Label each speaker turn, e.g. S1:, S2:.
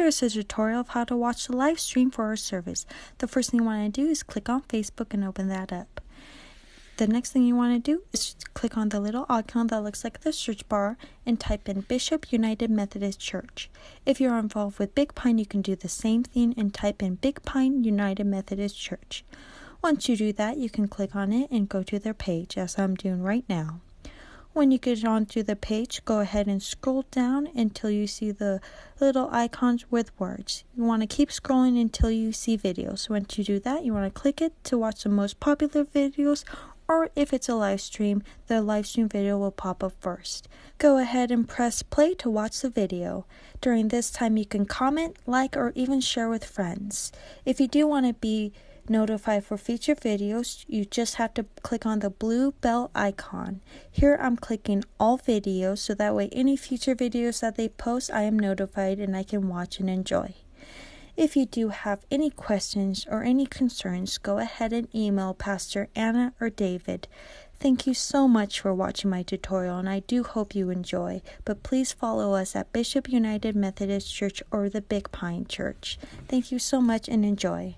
S1: Here is a tutorial of how to watch the live stream for our service. The first thing you want to do is click on Facebook and open that up. The next thing you want to do is click on the little icon that looks like the search bar and type in Bishop United Methodist Church. If you're involved with Big Pine, you can do the same thing and type in Big Pine United Methodist Church. Once you do that, you can click on it and go to their page, as I'm doing right now. When you get onto the page, go ahead and scroll down until you see the little icons with words. You want to keep scrolling until you see videos. Once you do that, you want to click it to watch the most popular videos, or if it's a live stream, the live stream video will pop up first. Go ahead and press play to watch the video. During this time, you can comment, like, or even share with friends. If you do want to be notified for future videos, you just have to click on the blue bell icon. Here I'm clicking all videos so that way any future videos that they post, I am notified and I can watch and enjoy. If you do have any questions or any concerns, go ahead and email Pastor Anna or David. Thank you so much for watching my tutorial, and I do hope you enjoy. But please follow us at Bishop United Methodist Church or the Big Pine Church. Thank you so much and enjoy.